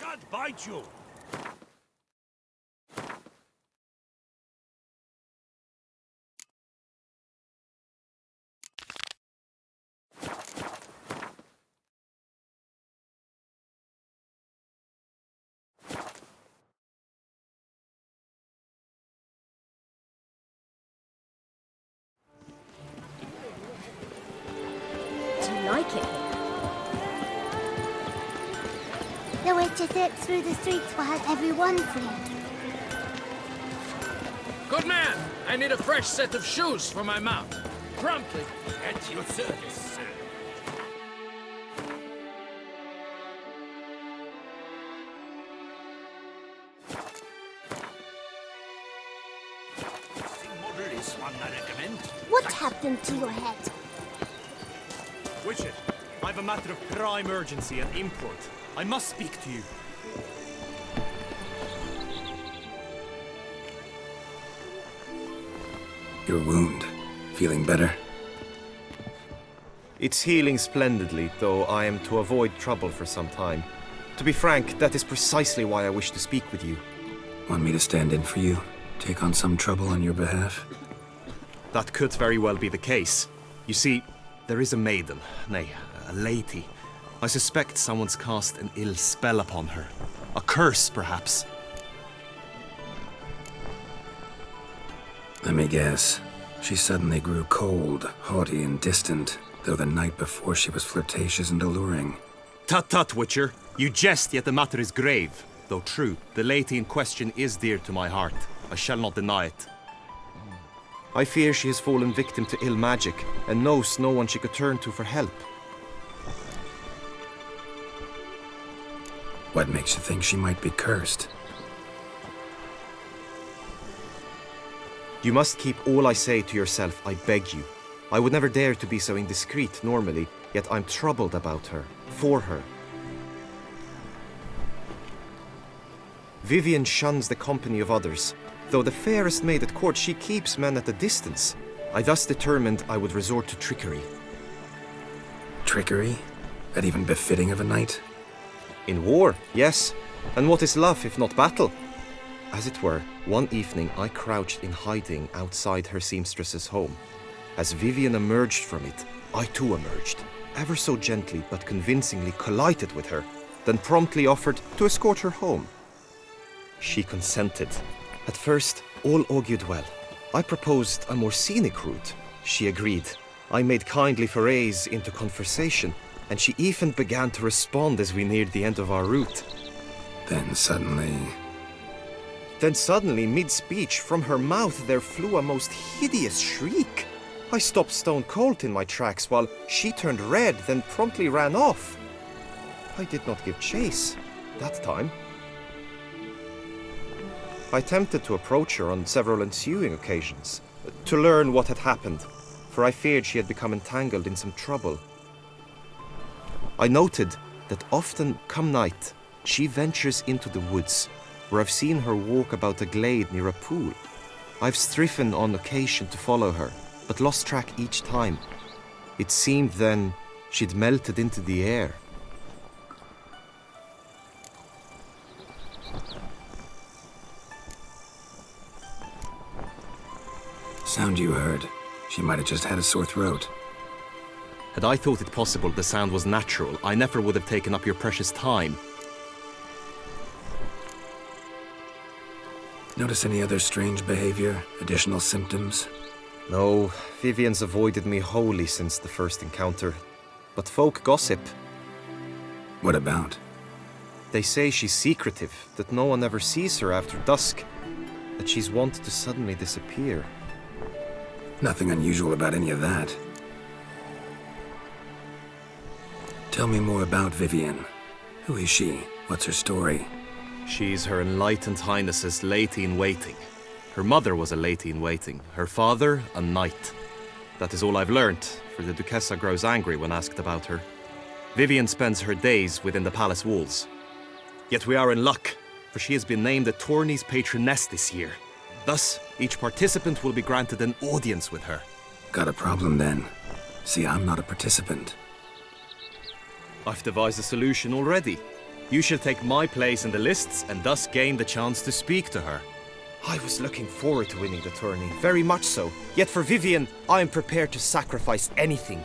not bite you. Do you like it here? The witcher slipped through the streets while everyone fled. Good man! I need a fresh set of shoes for my mount. Promptly. At your service, sir. Model is one I recommend. What happened to your head? Witcher, I've a matter of prime urgency and import. I must speak to you. Your wound. Feeling better? It's healing splendidly, though I am to avoid trouble for some time. To be frank, that is precisely why I wish to speak with you. Want me to stand in for you? Take on some trouble on your behalf? That could very well be the case. You see, there is a maiden, nay, a lady. I suspect someone's cast an ill spell upon her. A curse, perhaps. Let me guess. She suddenly grew cold, haughty, and distant, though the night before she was flirtatious and alluring. Tut tut, Witcher. You jest, yet the matter is grave. Though true, the lady in question is dear to my heart. I shall not deny it. I fear she has fallen victim to ill magic, and knows no one she could turn to for help. What makes you think she might be cursed? You must keep all I say to yourself, I beg you. I would never dare to be so indiscreet normally, yet I'm troubled about her, for her. Vivian shuns the company of others. Though the fairest maid at court, she keeps men at a distance. I thus determined I would resort to trickery. Trickery? That even befitting of a knight? In war, yes. And what is love if not battle? As it were, one evening I crouched in hiding outside her seamstress's home. As Vivian emerged from it, I too emerged, ever so gently but convincingly collided with her, then promptly offered to escort her home. She consented. At first, all augured well. I proposed a more scenic route. She agreed. I made kindly forays into conversation, and she even began to respond as we neared the end of our route. Then suddenly, mid-speech, from her mouth there flew a most hideous shriek. I stopped stone cold in my tracks while she turned red, then promptly ran off. I did not give chase that time. I attempted to approach her on several ensuing occasions, to learn what had happened, for I feared she had become entangled in some trouble. I noted that often, come night, she ventures into the woods, where I've seen her walk about a glade near a pool. I've striven on occasion to follow her, but lost track each time. It seemed then she'd melted into the air. sound you heard. She might have just had a sore throat. Had I thought it possible the sound was natural, I never would have taken up your precious time. Notice any other strange behavior? Additional symptoms? No, Vivian's avoided me wholly since the first encounter. But folk gossip. What about? They say she's secretive, that no one ever sees her after dusk, that she's wont to suddenly disappear. Nothing unusual about any of that. Tell me more about Vivian. Who is she? What's her story? She's Her Enlightened Highness's lady-in-waiting. Her mother was a lady-in-waiting, her father a knight. That is all I've learnt, for the Duchessa grows angry when asked about her. Vivian spends her days within the palace walls. Yet we are in luck, for she has been named a tourney's patroness this year. Thus, each participant will be granted an audience with her. Got a problem then. See, I'm not a participant. I've devised a solution already. You shall take my place in the lists and thus gain the chance to speak to her. I was looking forward to winning the tourney, very much so. Yet for Vivian, I am prepared to sacrifice anything.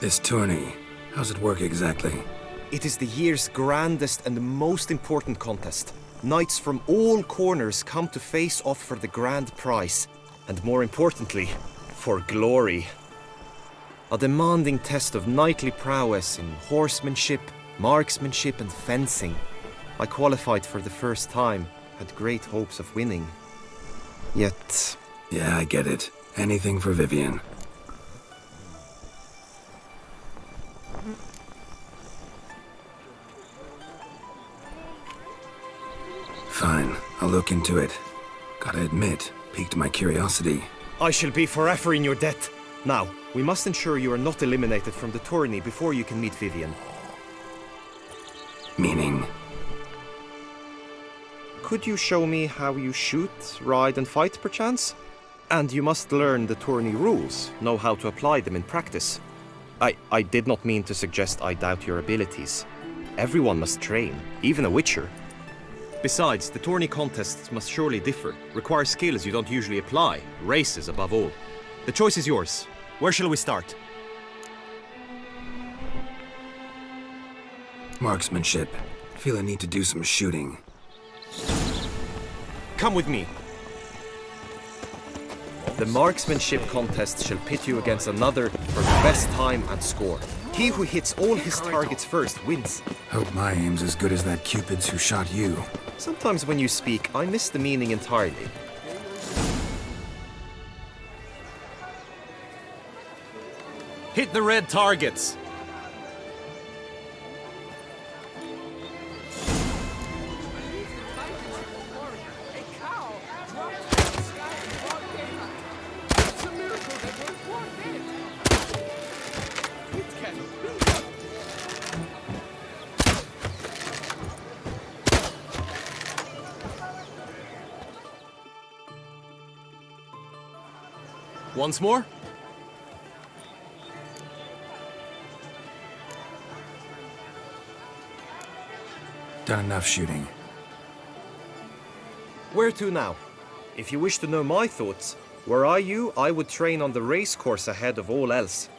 This tourney, how's it work exactly? It is the year's grandest and most important contest. Knights from all corners come to face off for the grand prize. And more importantly, for glory. A demanding test of knightly prowess in horsemanship, marksmanship and fencing. I qualified for the first time, had great hopes of winning. Yet... Yeah, I get it. Anything for Vivian. Fine, I'll look into it. Gotta admit, piqued my curiosity. I shall be forever in your debt. Now, we must ensure you are not eliminated from the tourney before you can meet Vivian. Meaning? Could you show me how you shoot, ride and fight, perchance? And you must learn the tourney rules, know how to apply them in practice. I did not mean to suggest I doubt your abilities. Everyone must train, even a witcher. Besides, the tourney contests must surely differ, require skills you don't usually apply, races above all. The choice is yours. Where shall we start? Marksmanship. Feel I need to do some shooting. Come with me. The marksmanship contest shall pit you against another for the best time and score. He who hits all his targets first wins. Hope my aim's as good as that Cupid's who shot you. Sometimes when you speak, I miss the meaning entirely. Hit the red targets! Once more? Done enough shooting. Where to now? If you wish to know my thoughts, were I you, I would train on the race course ahead of all else.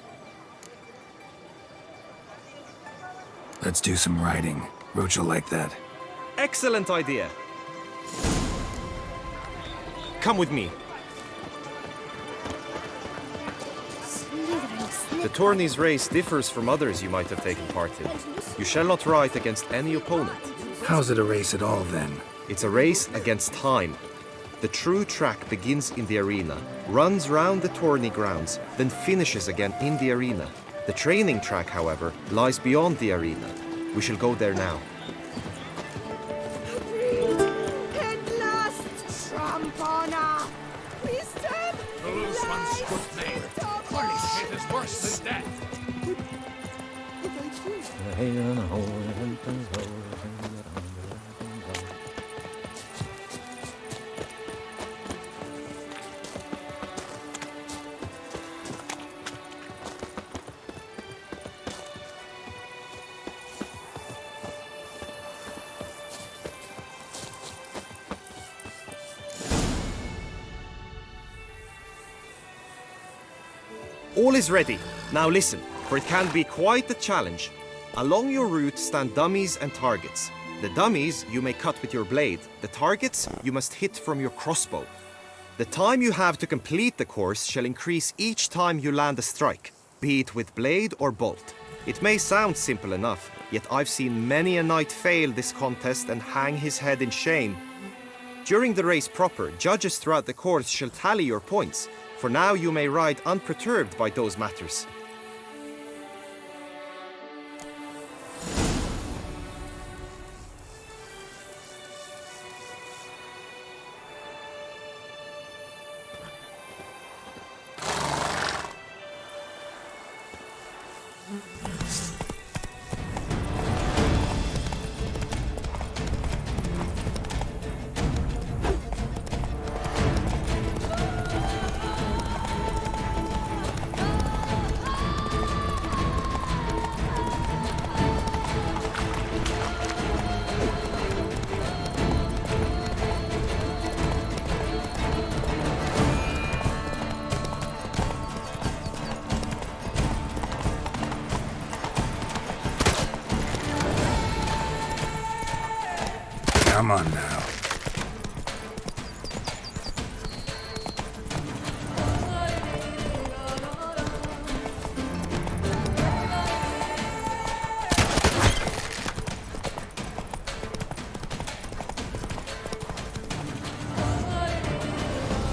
Let's do some riding. Roach will like that. Excellent idea! Come with me. The tourney's race differs from others you might have taken part in. You shall not ride against any opponent. How's it a race at all, then? It's a race against time. The true track begins in the arena, runs round the tourney grounds, then finishes again in the arena. The training track, however, lies beyond the arena. We shall go there now. At last, Trampana! Wisdom! Lose one's good name. Punishment is worse than death. All is ready. Now listen, for it can be quite a challenge. Along your route stand dummies and targets. The dummies you may cut with your blade. The targets you must hit from your crossbow. The time you have to complete the course shall increase each time you land a strike, be it with blade or bolt. It may sound simple enough, yet I've seen many a knight fail this contest and hang his head in shame. During the race proper, judges throughout the course shall tally your points. For now you may ride unperturbed by those matters. Come on now.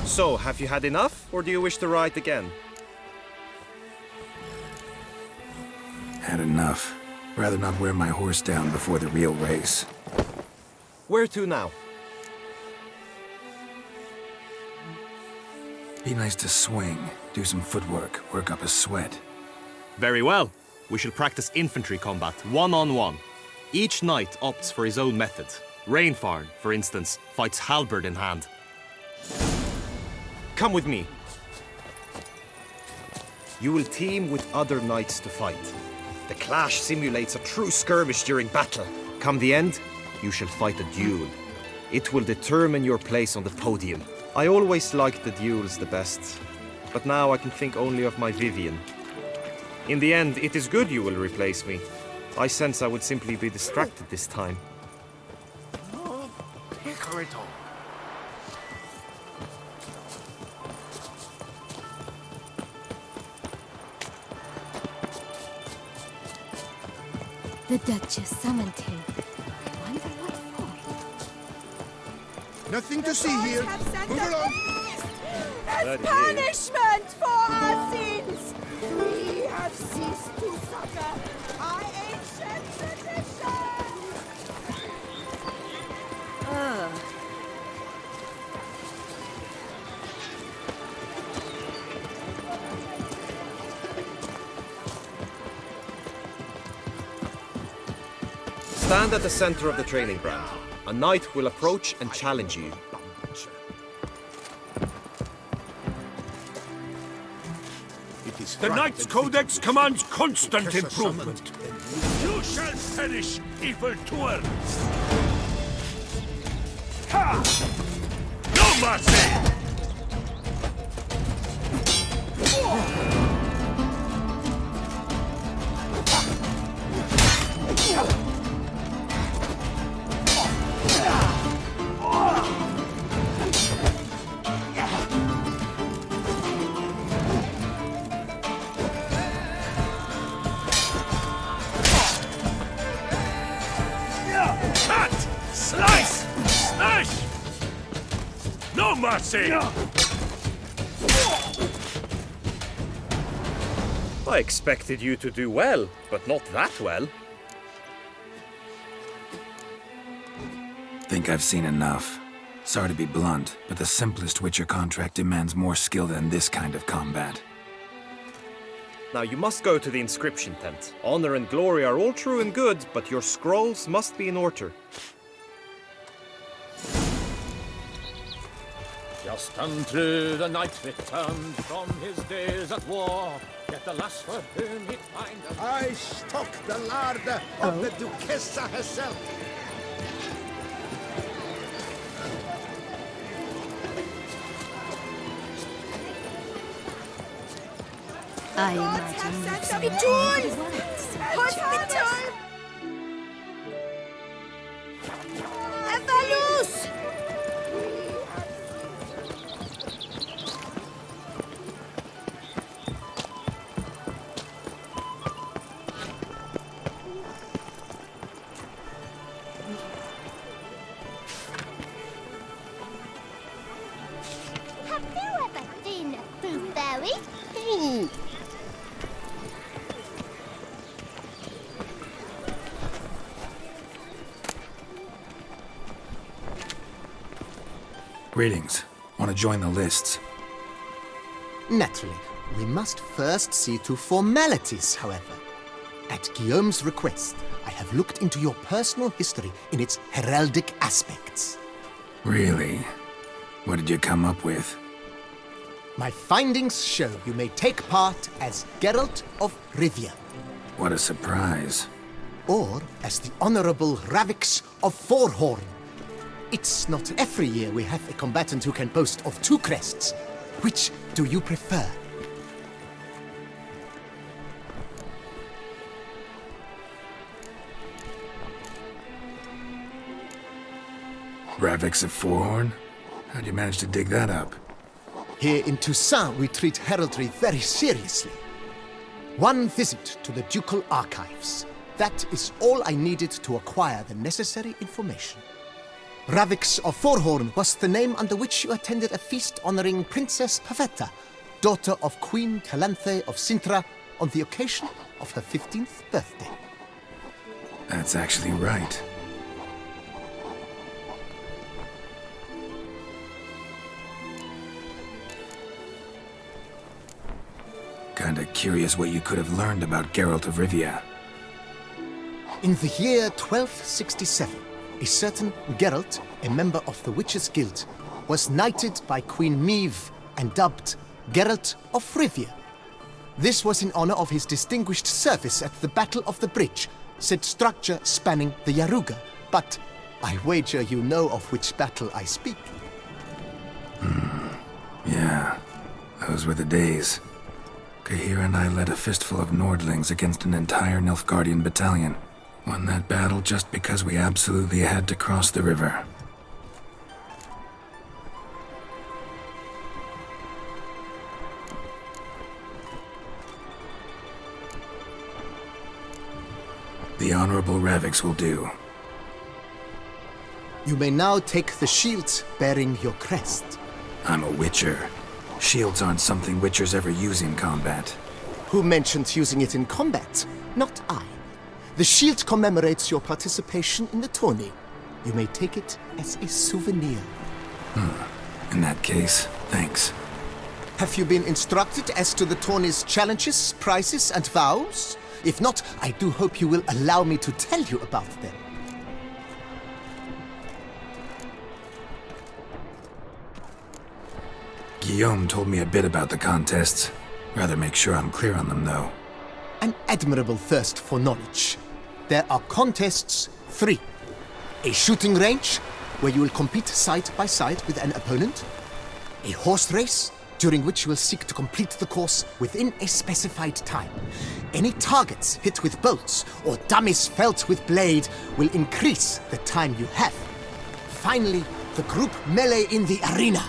So, have you had enough, or do you wish to ride again? Had enough. Rather not wear my horse down before the real race. Where to now? Be nice to swing, do some footwork, work up a sweat. Very well. We shall practice infantry combat, one-on-one. Each knight opts for his own method. Rainfarn, for instance, fights halberd in hand. Come with me. You will team with other knights to fight. The clash simulates a true skirmish during battle. Come the end, you shall fight a duel. It will determine your place on the podium. I always liked the duels the best, but now I can think only of my Vivian. In the end, it is good you will replace me. I sense I would simply be distracted this time. The Duchess summoned him. I wonder what for. Nothing to see here. Move along. As punishment for our sins, we have ceased to succor our ancient tradition. Stand at the center of the training ground. A knight will approach and challenge you. The Knight's Codex commands constant improvement. You shall perish, evildoer! Ha! No mercy! Cut! Slice! Smash! No mercy! I expected you to do well, but not that well. Think I've seen enough. Sorry to be blunt, but the simplest Witcher contract demands more skill than this kind of combat. Now you must go to the inscription tent. Honor and glory are all true and good, but your scrolls must be in order. Just unto the knight returned from his days at war. Yet alas for whom he find I stock the larder of the Duchessa herself. I imagine Spittoon! Hospital! Evalus! Have you ever seen a blueberry? Greetings. Want to join the lists? Naturally. We must first see to formalities, however. At Guillaume's request, I have looked into your personal history in its heraldic aspects. Really? What did you come up with? My findings show you may take part as Geralt of Rivia, What a surprise. or as the Honorable Ravix of Forhorn. It's not every year we have a combatant who can boast of two crests. Which do you prefer? Ravix of Fourhorn? How'd you manage to dig that up? Here in Toussaint, we treat heraldry very seriously. One visit to the Ducal Archives. That is all I needed to acquire the necessary information. Ravix of Fourhorn was the name under which you attended a feast honoring Princess Pavetta, daughter of Queen Calanthe of Sintra, on the occasion of her 15th birthday. That's actually right. Kinda curious what you could have learned about Geralt of Rivia. In the year 1267, a certain Geralt, a member of the Witches' Guild, was knighted by Queen Meve and dubbed Geralt of Rivia. This was in honor of his distinguished service at the Battle of the Bridge, said structure spanning the Yaruga. But I wager you know of which battle I speak. Yeah, those were the days. Kahir and I led a fistful of Nordlings against an entire Nilfgaardian battalion. Won that battle just because we absolutely had to cross the river. The Honorable Ravix will do. You may now take the shield bearing your crest. I'm a Witcher. Shields aren't something Witchers ever use in combat. Who mentioned using it in combat? Not I. The shield commemorates your participation in the tourney. You may take it as a souvenir. In that case, thanks. Have you been instructed as to the tourney's challenges, prizes, and vows? If not, I do hope you will allow me to tell you about them. Guillaume told me a bit about the contests. Rather make sure I'm clear on them, though. An admirable thirst for knowledge. There are contests 3. A shooting range, where you will compete side by side with an opponent. A horse race, during which you will seek to complete the course within a specified time. Any targets hit with bolts or dummies felt with blade will increase the time you have. Finally, the group melee in the arena,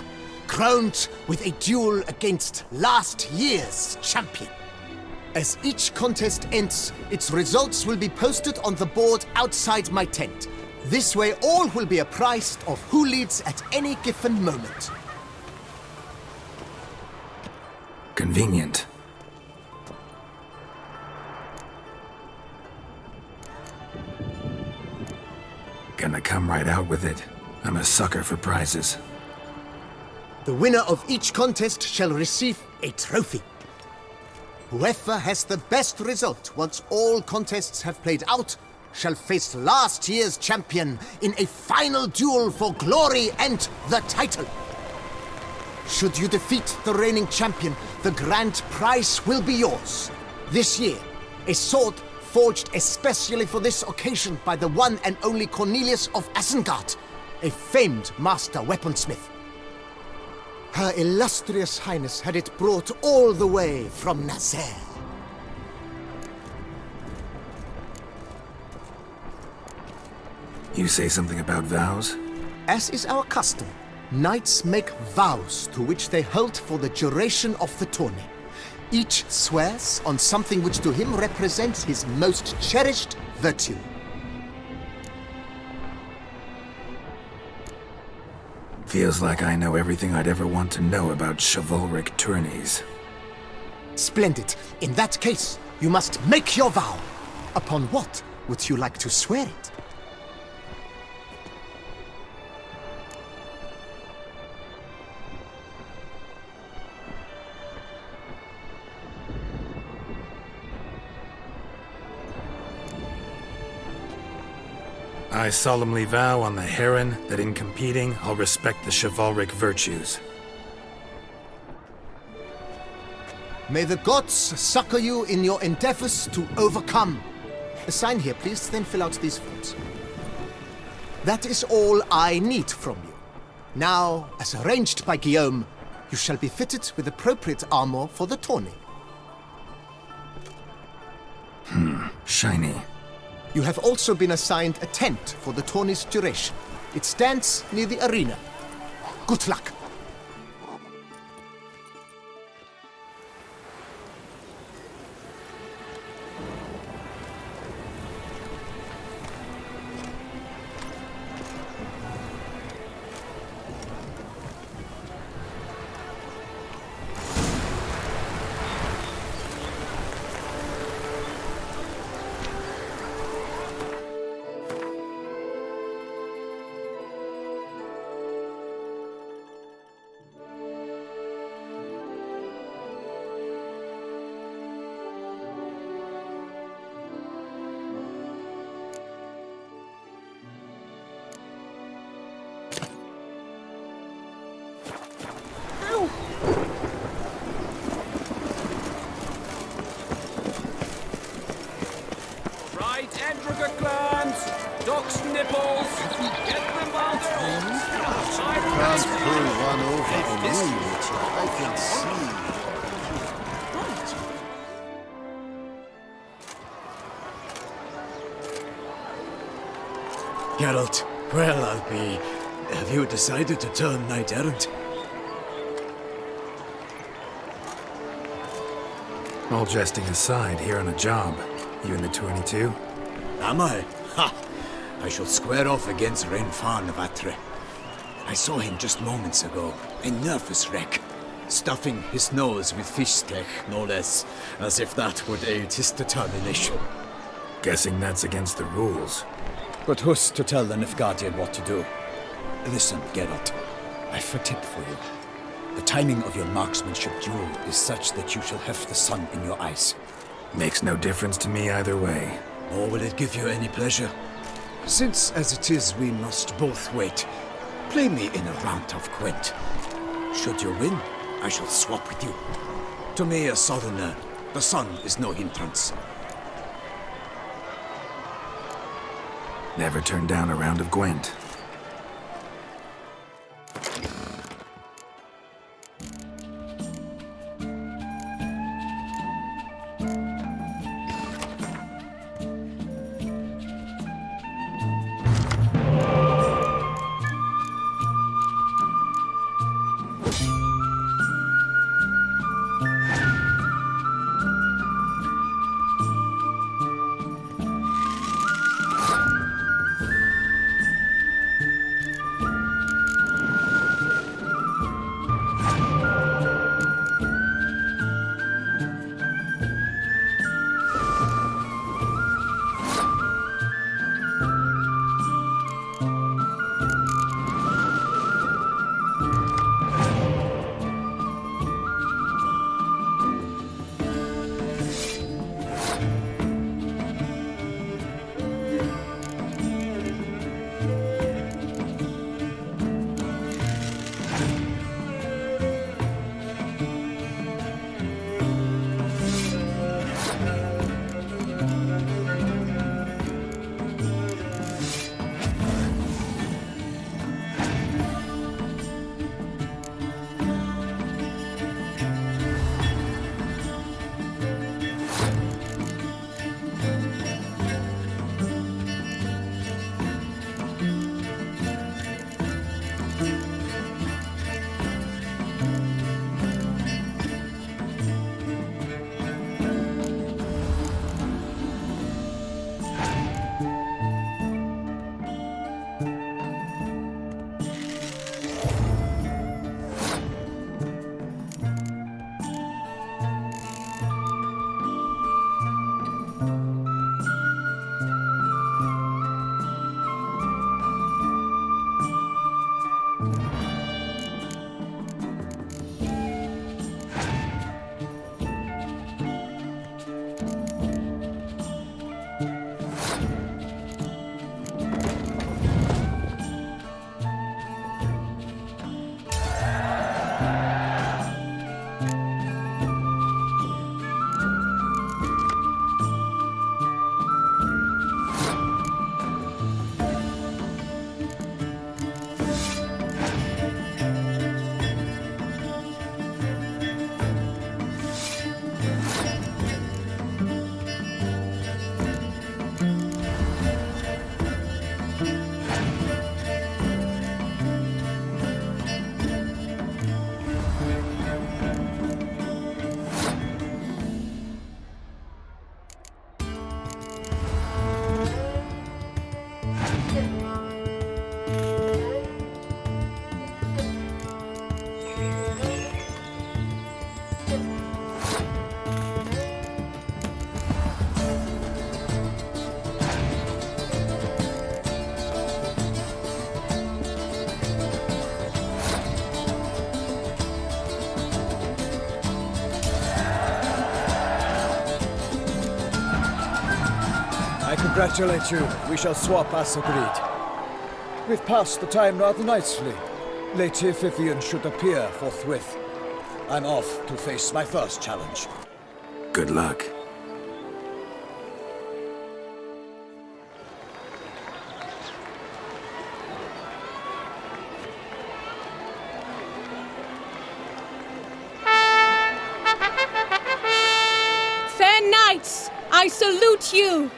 crowned with a duel against last year's champion. As each contest ends, its results will be posted on the board outside my tent. This way all will be apprised of who leads at any given moment. Convenient. Gonna come right out with it. I'm a sucker for prizes. The winner of each contest shall receive a trophy. Whoever has the best result once all contests have played out shall face last year's champion in a final duel for glory and the title. Should you defeat the reigning champion, the grand prize will be yours. This year, a sword forged especially for this occasion by the one and only Cornelius of Isengard, a famed master weaponsmith. Her illustrious highness had it brought all the way from Nazaire. You say something about vows? As is our custom, knights make vows to which they hold for the duration of the tourney. Each swears on something which to him represents his most cherished virtue. Feels like I know everything I'd ever want to know about chivalric tourneys. Splendid. In that case, you must make your vow. Upon what would you like to swear it? I solemnly vow on the Heron that in competing, I'll respect the chivalric virtues. May the gods succor you in your endeavors to overcome. Sign here, please, then fill out these forms. That is all I need from you. Now, as arranged by Guillaume, you shall be fitted with appropriate armor for the tourney. Shiny. You have also been assigned a tent for the tourney's duration. It stands near the arena. Good luck. Right, Endricker clans! Ducks nipples! Get them out! Can't pull one over on me, Richard. I can see. Geralt, well, I'll be. Have you decided to turn knight errant? All jesting aside, here on a job. You in the 22? Am I? Ha! I shall square off against Renfan of Atre. I saw him just moments ago, a nervous wreck, stuffing his nose with fish steak, no less, as if that would aid his determination. Guessing that's against the rules. But who's to tell the Nilfgaardian what to do? Listen, Geralt, I've a tip for you. The timing of your marksmanship duel is such that you shall have the sun in your eyes. Makes no difference to me either way. Nor will it give you any pleasure. Since, as it is, we must both wait, play me in a round of Gwent. Should you win, I shall swap with you. To me, a southerner, the sun is no hindrance. Never turned down a round of Gwent. congratulate you. We shall swap as agreed. We've passed the time rather nicely. Lady Vivian should appear forthwith. I'm off to face my first challenge. Good luck. Fair knights, I salute you.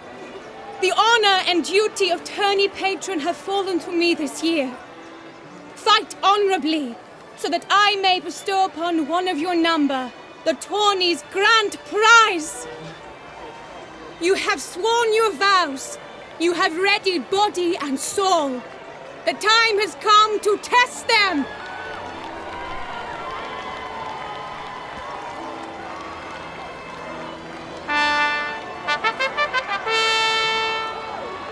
The honor and duty of tourney patron have fallen to me this year. Fight honorably, so that I may bestow upon one of your number the tourney's grand prize. You have sworn your vows. You have readied body and soul. The time has come to test them.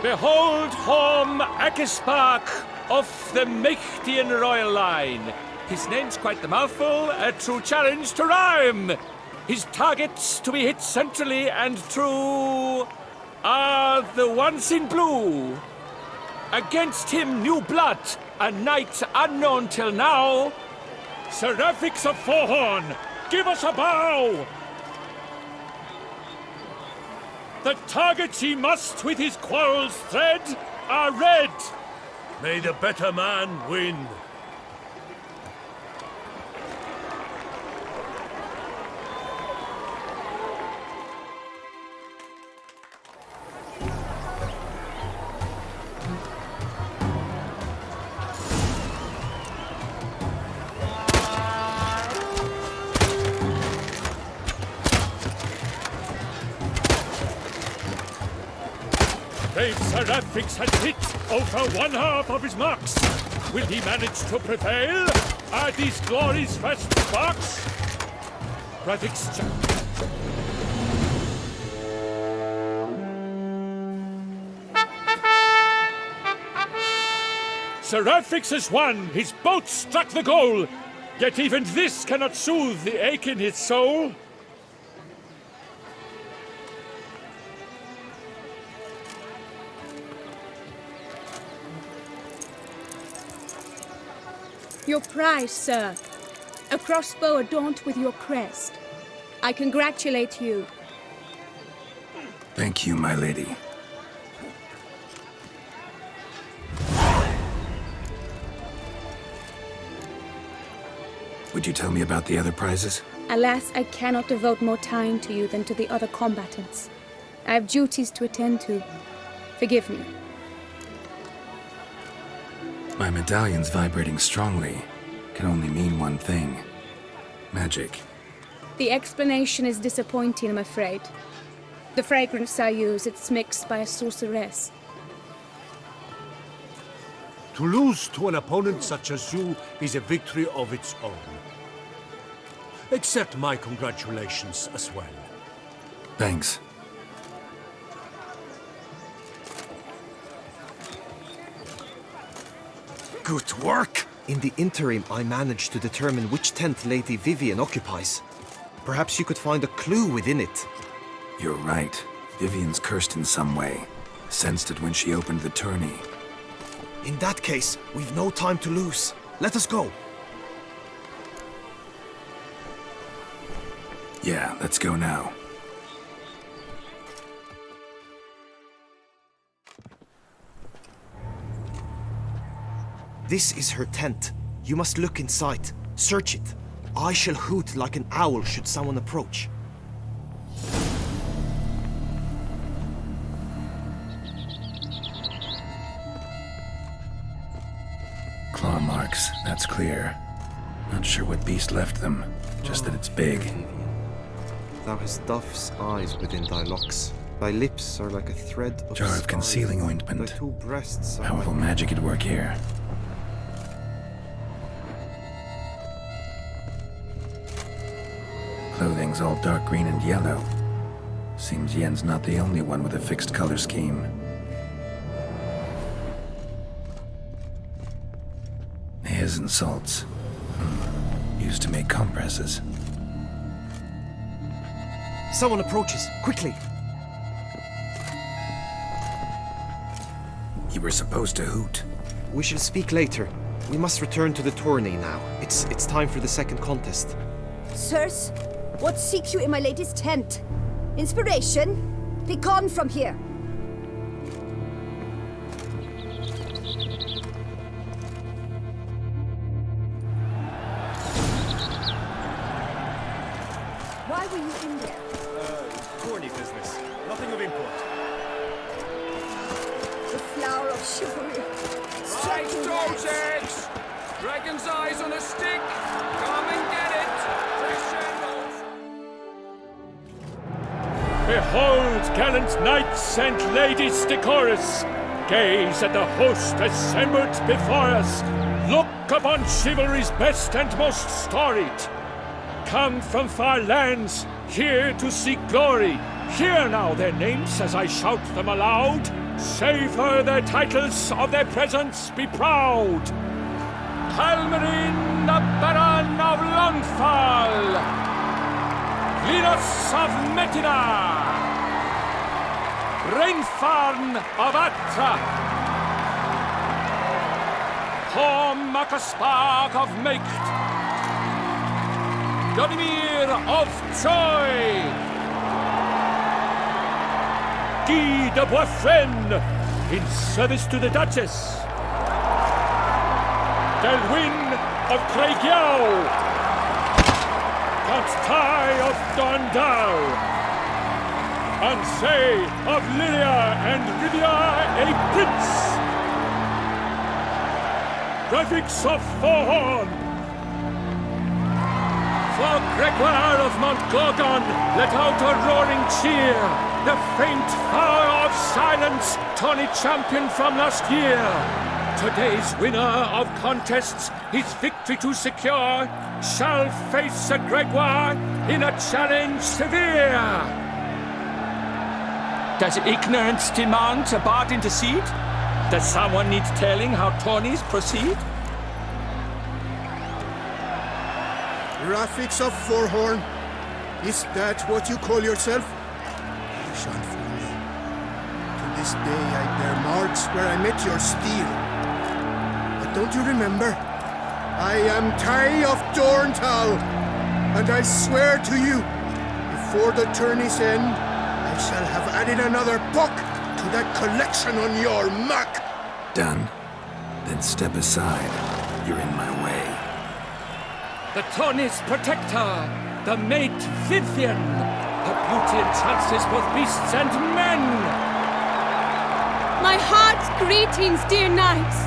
Behold Horm Akispark of the Mechtian royal line. His name's quite the mouthful, a true challenge to rhyme. His targets to be hit centrally and true are the ones in blue. Against him new blood, a knight unknown till now. Seraphics of Forhorn, give us a bow! The targets he must with his quarrels thread are red. May the better man win. Brave Seraphics had hit over one half of his marks. Will he manage to prevail? Are these glories first sparks? Radix Seraphics has won! His boat struck the goal! Yet even this cannot soothe the ache in his soul. Your prize, sir. A crossbow adorned with your crest. I congratulate you. Thank you, my lady. Would you tell me about the other prizes? Alas, I cannot devote more time to you than to the other combatants. I have duties to attend to. Forgive me. My medallion's vibrating strongly. Can only mean one thing. Magic. The explanation is disappointing, I'm afraid. The fragrance I use, it's mixed by a sorceress. To lose to an opponent such as you is a victory of its own. Accept my congratulations as well. Thanks. Good work! In the interim, I managed to determine which tent Lady Vivian occupies. Perhaps you could find a clue within it. You're right. Vivian's cursed in some way. Sensed it when she opened the tourney. In that case, we've no time to lose. Let us go. Yeah, let's go now. This is her tent. You must look inside. Search it. I shall hoot like an owl should someone approach. Claw marks, that's clear. Not sure what beast left them, just that it's big. Thou hast dove's eyes within thy locks. Thy lips are like a thread of Jar of concealing ointment. Thy two breasts are Powerful like... magic at work here. Clothing's all dark green and yellow. Seems Yen's not the only one with a fixed color scheme. His and salts. Used to make compresses. Someone approaches, quickly! You were supposed to hoot. We shall speak later. We must return to the tourney now. It's time for the second contest. Sirs, what seeks you in my lady's tent? Inspiration? Be gone from here! Why were you in there? Tourney business. Nothing of import. The flower of chivalry. Right, dogs' eggs! Dragon's eyes on a stick! Come and get it! Crescendos! Behold, gallant knights and ladies decorous! Gaze at the host assembled before us! Look upon chivalry's best and most storied! Come from far lands, here to seek glory! Hear now their names as I shout them aloud! Savor their titles, of their presence be proud! Halmarin, the Baron of Longfall! Linus of Mettina! Reinfarn of Atra! Horm Makaspark of Meikt! Donimir of Troy! Guy de Boisfren, in service to the Duchess! Delwyn of Craigiau! Count Tai of Dondal! Ansay of Lilia and Rivia a prince! Graphics of Forhorn! For Gregoire of Montgorgon, let out a roaring cheer! The faint power of silence, tourney champion from last year! Today's winner of contests, his victory to secure, shall face Sir Gregoire in a challenge severe! Does ignorance demand a bard intercede? Does someone need telling how tourneys proceed? Graphics of Forhorn. Is that what you call yourself? You shan't fool me. To this day I bear marks where I met your steel. But don't you remember? I am Tai of Dorntal, and I swear to you, before the tourney's end, I shall have added another book to that collection on your map. Done? Then step aside. You're in my way. The tourney's protector, the mate Vivian, her beauty entrances both beasts and men. My heart's greetings, dear knights.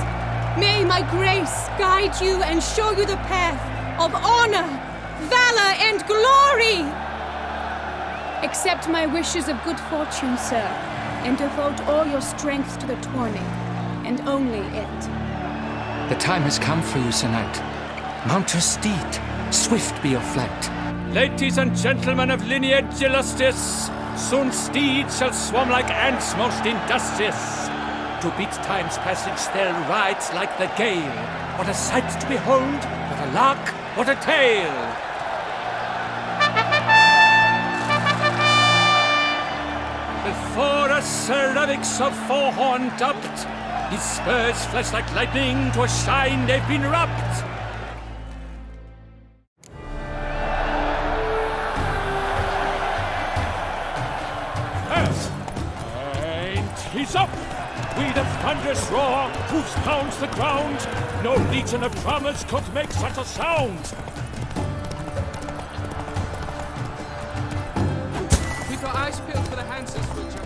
May my grace guide you and show you the path of honor, valor, and glory. Accept my wishes of good fortune, sir, and devote all your strength to the tourney, and only it. The time has come for you, Sir Knight. Mount your steed. Swift be your flight. Ladies and gentlemen of lineage illustrious, soon steeds shall swarm like ants most industrious. To beat time's passage they'll ride like the gale. What a sight to behold, what a lark, what a tale! Before us Sir Ravix of Forhorn dubbed, his spurs flash like lightning, to a shine they've been wrapped. He's up! With a thunderous roar, hoofs pounds the ground. No legion of drummers could make such a sound. Keep your eyes peeled for the Hansons, Witcher.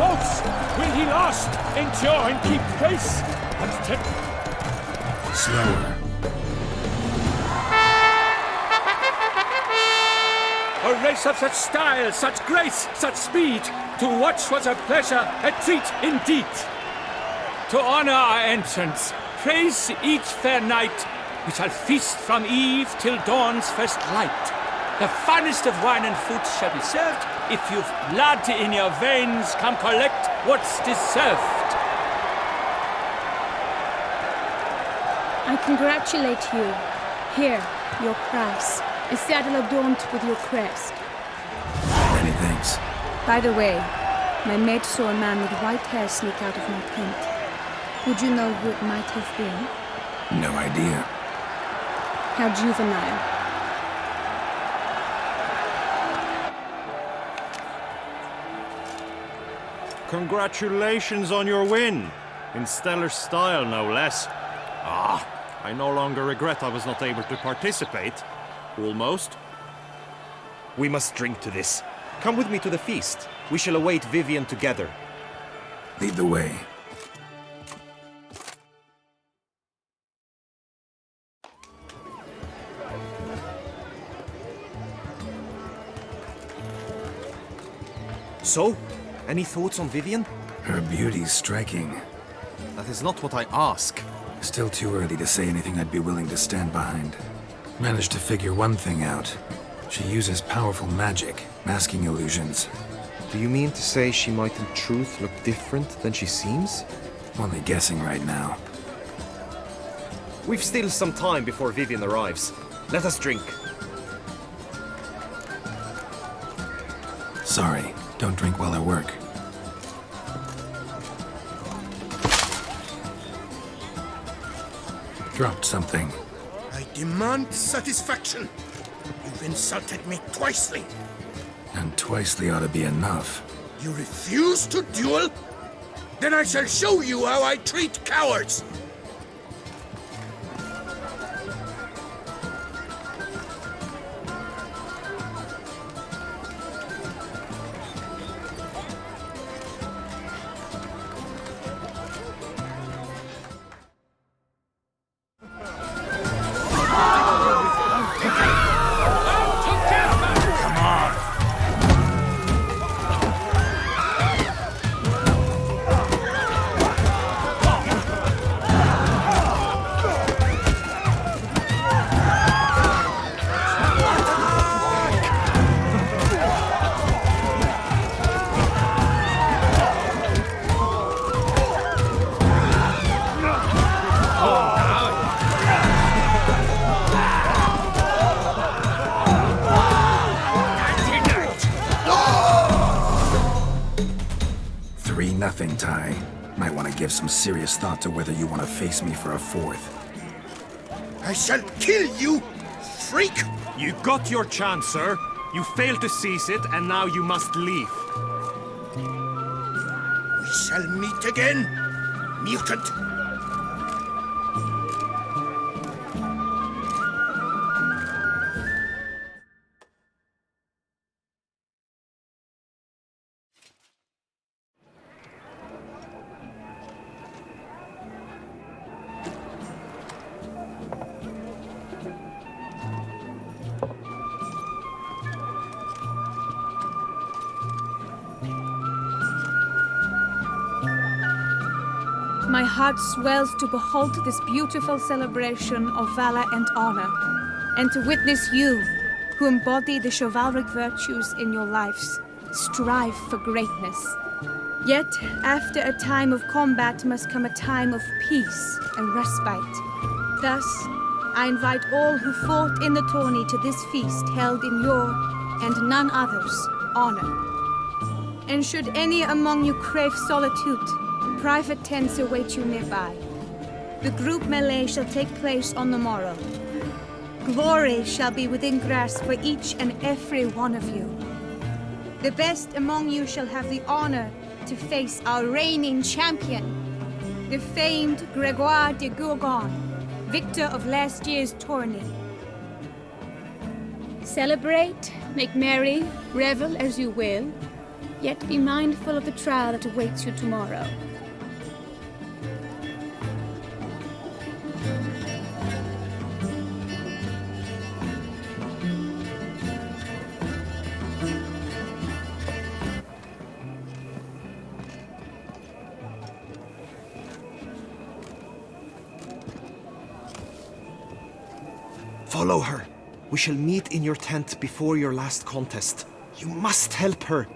foes? Will he last, endure, and keep pace? Slower. A race of such style, such grace, such speed. To watch was a pleasure, a treat indeed. To honor our entrance, praise each fair knight. We shall feast from eve till dawn's first light. The finest of wine and food shall be served. If you've blood in your veins, come collect what's deserved. I congratulate you. Here, your prize. A saddle adorned with your crest. Many thanks. By the way, my mate saw a man with white hair sneak out of my tent. Would you know who it might have been? No idea. How juvenile. Congratulations on your win. In stellar style, no less. Ah, I no longer regret I was not able to participate. Almost. We must drink to this. Come with me to the feast. We shall await Vivian together. Lead the way. So, any thoughts on Vivian? Her beauty's striking. That is not what I ask. Still too early to say anything I'd be willing to stand behind. Managed to figure one thing out. She uses powerful magic, masking illusions. Do you mean to say she might in truth look different than she seems? Only guessing right now. We've still some time before Vivian arrives. Let us drink. Sorry, don't drink while I work. Dropped something. I demand satisfaction. You've insulted me twicely. And twicely ought to be enough. You refuse to duel? Then I shall show you how I treat cowards. Nothing, Ty. Might want to give some serious thought to whether you want to face me for a fourth. I shall kill you, freak! You got your chance, sir. You failed to seize it, and now you must leave. We shall meet again, mutant. My heart swells to behold this beautiful celebration of valor and honor, and to witness you, who embody the chivalric virtues in your lives, strive for greatness. Yet, after a time of combat must come a time of peace and respite. Thus, I invite all who fought in the tourney to this feast held in your, and none other's, honor. And should any among you crave solitude, private tents await you nearby. The group melee shall take place on the morrow. Glory shall be within grasp for each and every one of you. The best among you shall have the honor to face our reigning champion, the famed Gregoire de Gourgon, victor of last year's tourney. Celebrate, make merry, revel as you will, Yet be mindful of the trial that awaits you tomorrow. Follow her. We shall meet in your tent before your last contest. You must help her.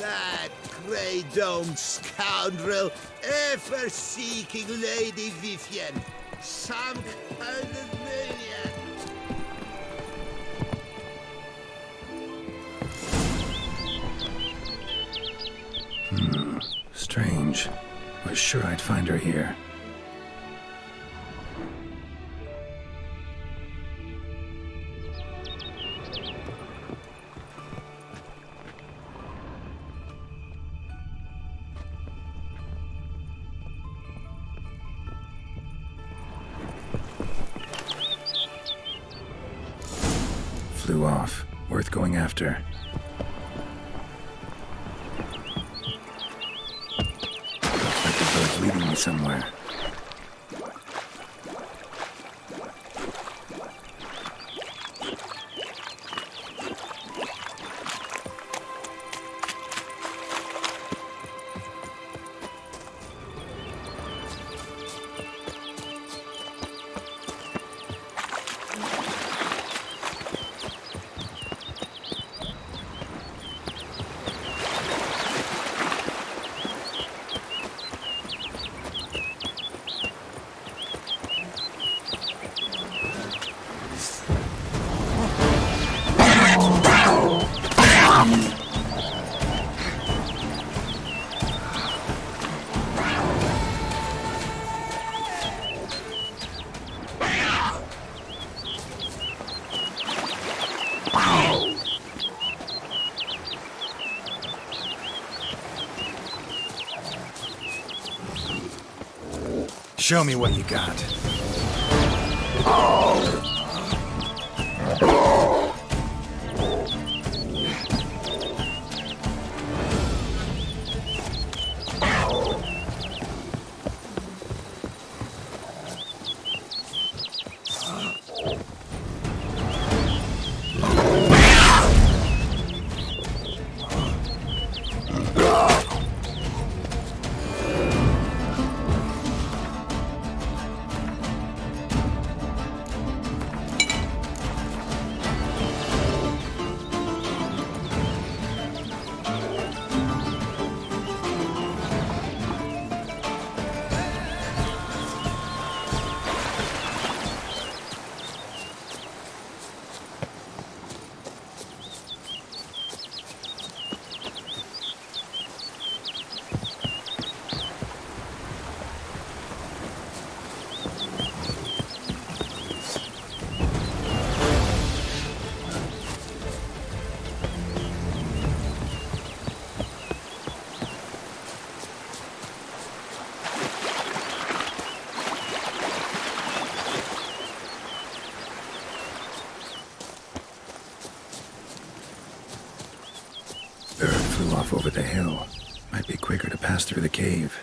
That grey-domed scoundrel, ever-seeking Lady Vivian. Some kind of maniac. Strange. Was sure I'd find her here. Flew off. Worth going after. Looks like the bird's leading me somewhere. Show me what you got. Flew off over the hill. Might be quicker to pass through the cave.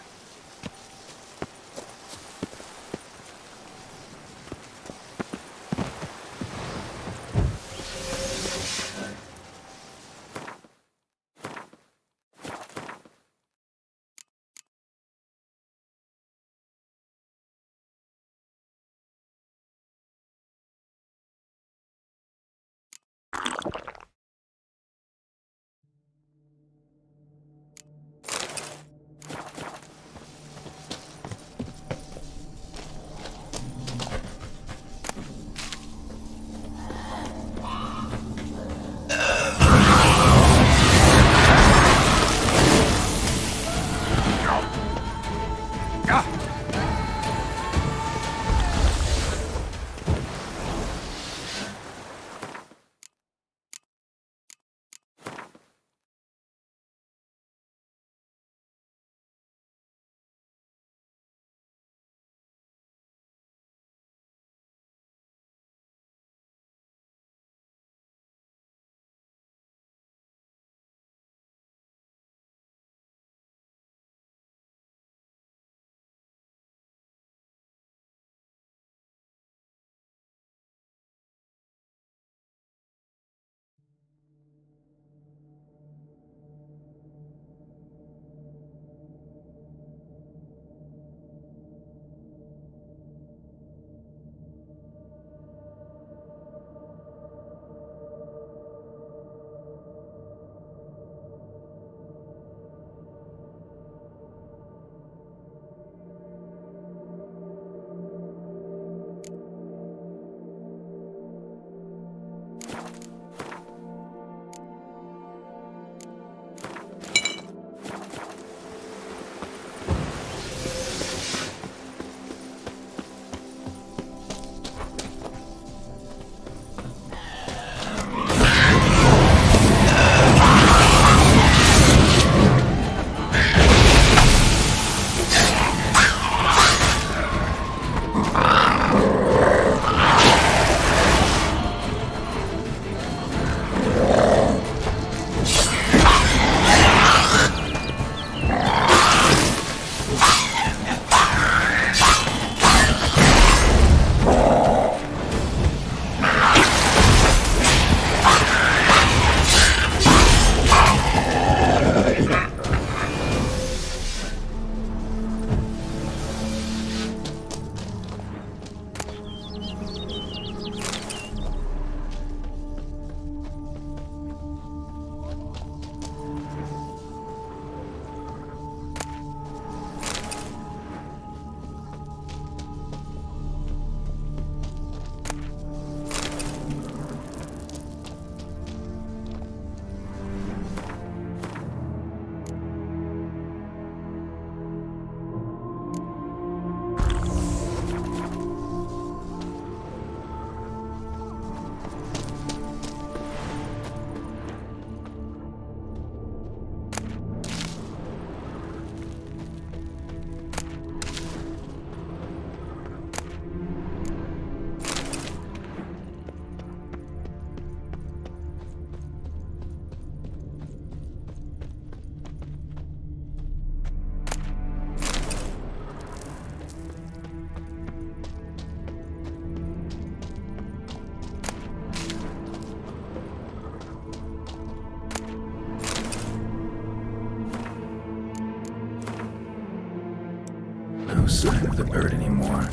sign of the bird anymore.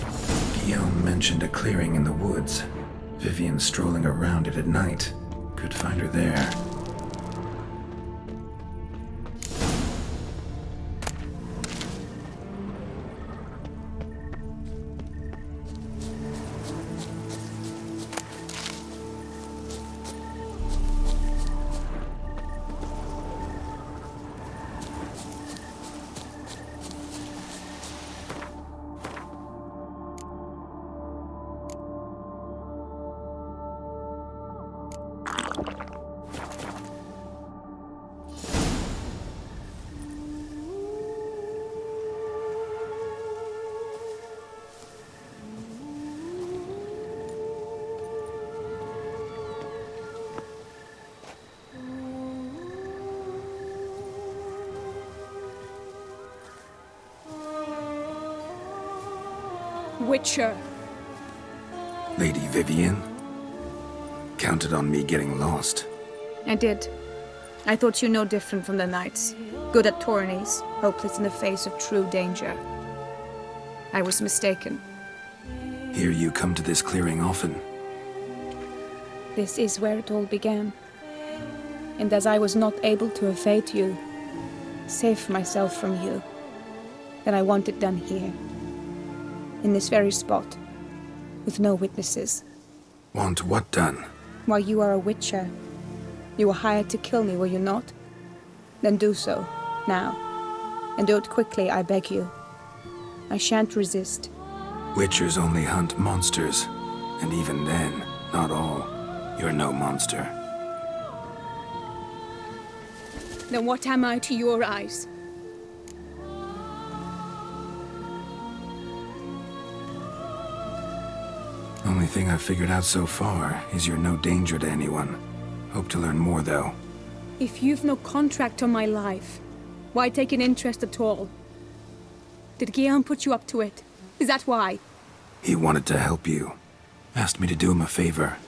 Guillaume mentioned a clearing in the woods. Vivian strolling around it at night. Could find her there. Witcher. Lady Vivian? Counted on me getting lost. I did. I thought you no different from the knights. Good at tourneys, hopeless in the face of true danger. I was mistaken. Hear you come to this clearing often. This is where it all began. And as I was not able to evade you, save myself from you, then I want it done here. In this very spot, with no witnesses. Want what done? While you are a witcher, you were hired to kill me, were you not? Then do so, now. And do it quickly, I beg you. I shan't resist. Witchers only hunt monsters. And even then, not all. You're no monster. Then what am I to your eyes? Only thing I've figured out so far is you're no danger to anyone. Hope to learn more, though. If you've no contract on my life, why take an interest at all? Did Guillaume put you up to it? Is that why? He wanted to help you. Asked me to do him a favor.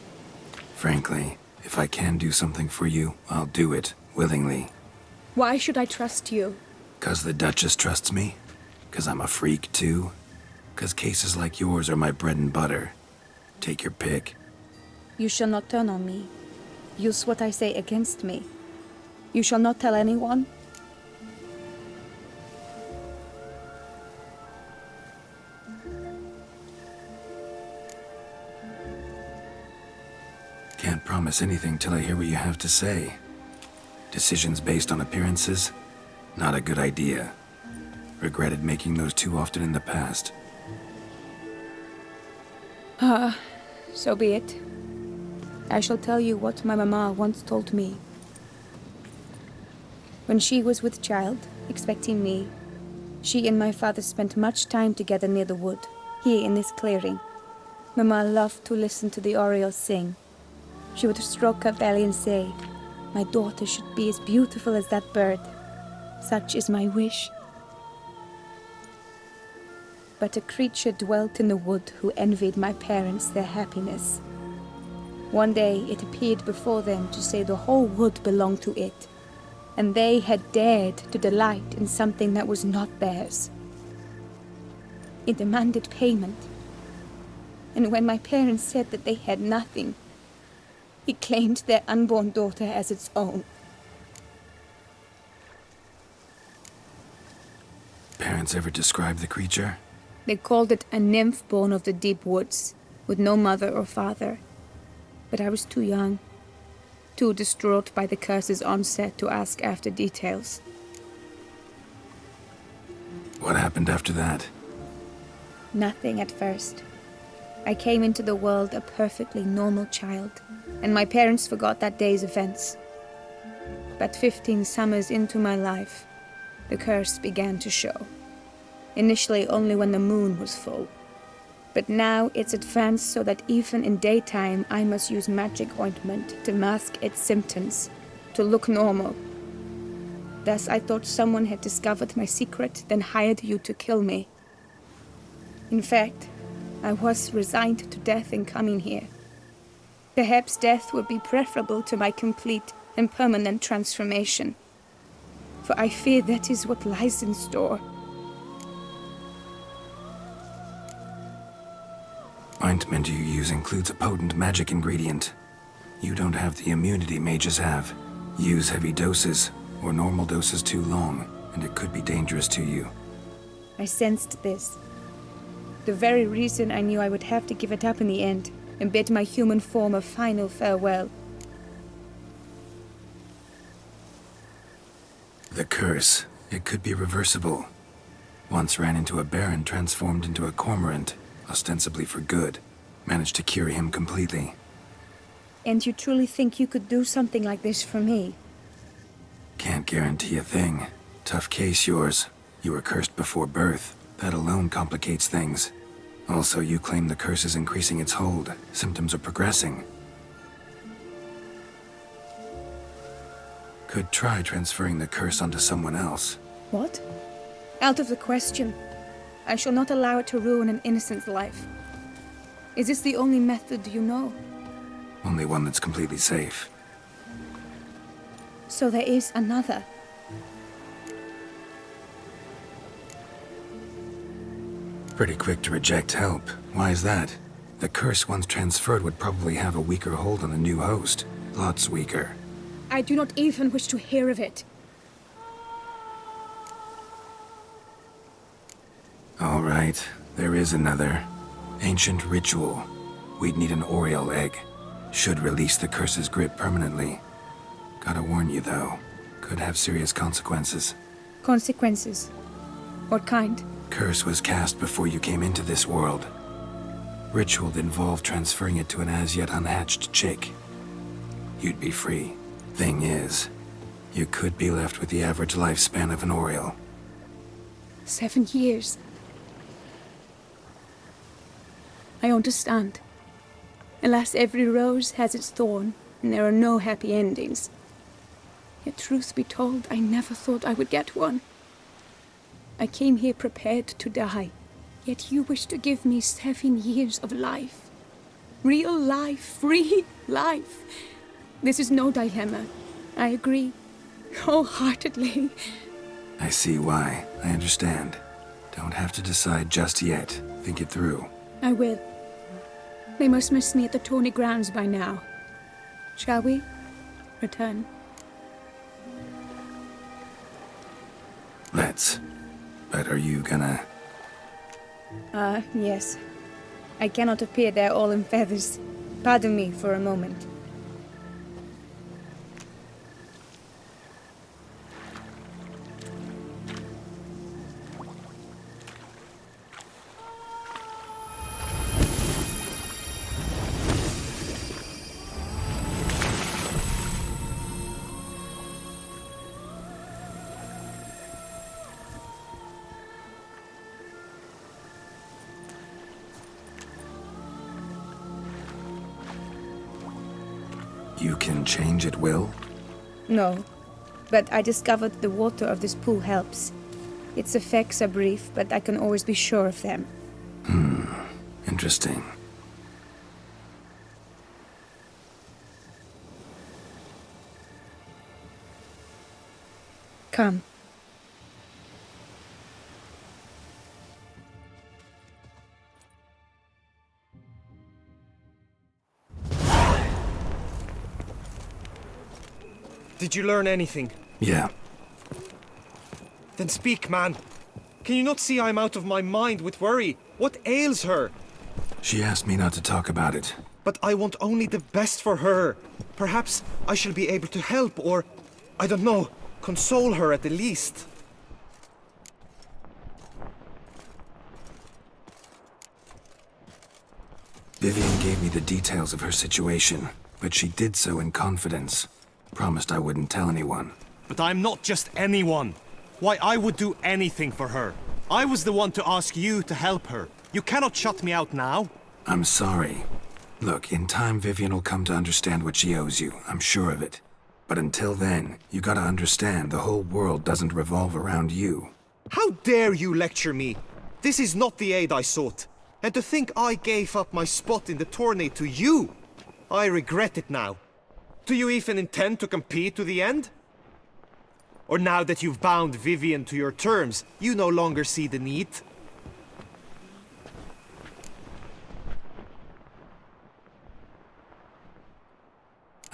Frankly, if I can do something for you, I'll do it, willingly. Why should I trust you? 'Cause the Duchess trusts me? 'Cause I'm a freak, too? 'Cause cases like yours are my bread and butter? Take your pick. You shall not turn on me. Use what I say against me. You shall not tell anyone. Can't promise anything till I hear what you have to say. Decisions based on appearances? Not a good idea. Regretted making those too often in the past. So be it. I shall tell you what my mama once told me. When she was with child, expecting me, she and my father spent much time together near the wood, here in this clearing. Mama loved to listen to the orioles sing. She would stroke her belly and say, "My daughter should be as beautiful as that bird. Such is my wish." But a creature dwelt in the wood who envied my parents their happiness. One day it appeared before them to say the whole wood belonged to it, and they had dared to delight in something that was not theirs. It demanded payment, and when my parents said that they had nothing, it claimed their unborn daughter as its own. Parents ever describe the creature? They called it a nymph born of the deep woods, with no mother or father. But I was too young, too distraught by the curse's onset to ask after details. What happened after that? Nothing at first. I came into the world a perfectly normal child, and my parents forgot that day's events. But 15 summers into my life, the curse began to show. Initially only when the moon was full. But now it's advanced so that even in daytime I must use magic ointment to mask its symptoms, to look normal. Thus I thought someone had discovered my secret, then hired you to kill me. In fact, I was resigned to death in coming here. Perhaps death would be preferable to my complete and permanent transformation. For I fear that is what lies in store. Ointment you use includes a potent magic ingredient. You don't have the immunity mages have. Use heavy doses, or normal doses too long, and it could be dangerous to you. I sensed this. The very reason I knew I would have to give it up in the end, and bid my human form a final farewell. The curse. It could be reversible. Once ran into a baron transformed into a cormorant, ostensibly for good. Managed to cure him completely. And you truly think you could do something like this for me? Can't guarantee a thing. Tough case, yours. You were cursed before birth. That alone complicates things. Also, you claim the curse is increasing its hold. Symptoms are progressing. Could try transferring the curse onto someone else. What? Out of the question. I shall not allow it to ruin an innocent's life. Is this the only method you know? Only one that's completely safe. So there is another. Pretty quick to reject help. Why is that? The curse once transferred would probably have a weaker hold on the new host. Lots weaker. I do not even wish to hear of it. All right, there is another. Ancient ritual. We'd need an Oriole egg. Should release the curse's grip permanently. Gotta warn you though, could have serious consequences. Consequences? What kind? Curse was cast before you came into this world. Ritual involved transferring it to an as-yet unhatched chick. You'd be free. Thing is, you could be left with the average lifespan of an Oriole. 7 years. I understand. Alas, every rose has its thorn, and there are no happy endings. Yet truth be told, I never thought I would get one. I came here prepared to die, yet you wish to give me 7 years of life. Real life, free life. This is no dilemma. I agree, wholeheartedly. I see why. I understand. Don't have to decide just yet. Think it through. I will. They must miss me at the tourney grounds by now. Shall we return? Let's. But are you gonna... Yes. I cannot appear there all in feathers. Pardon me for a moment. You can change at will? No, but I discovered the water of this pool helps. Its effects are brief, but I can always be sure of them. Interesting. Come. Did you learn anything? Yeah. Then speak, man. Can you not see I'm out of my mind with worry? What ails her? She asked me not to talk about it. But I want only the best for her. Perhaps I shall be able to help, or, I don't know, console her at the least. Vivian gave me the details of her situation, but she did so in confidence. Promised I wouldn't tell anyone. But I'm not just anyone. Why, I would do anything for her. I was the one to ask you to help her. You cannot shut me out now. I'm sorry. Look, in time Vivian will come to understand what she owes you. I'm sure of it. But until then, you gotta understand the whole world doesn't revolve around you. How dare you lecture me? This is not the aid I sought. And to think I gave up my spot in the tourney to you! I regret it now. Do you even intend to compete to the end? Or now that you've bound Vivian to your terms, you no longer see the need?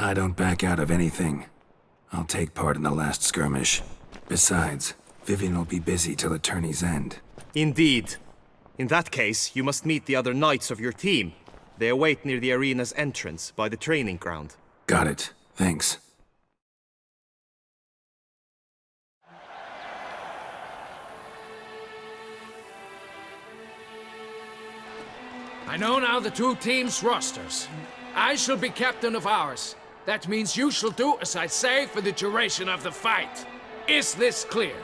I don't back out of anything. I'll take part in the last skirmish. Besides, Vivian will be busy till the tourney's end. Indeed. In that case, you must meet the other knights of your team. They await near the arena's entrance, by the training ground. Got it. Thanks. I know now the two teams' rosters. I shall be captain of ours. That means you shall do as I say for the duration of the fight. Is this clear?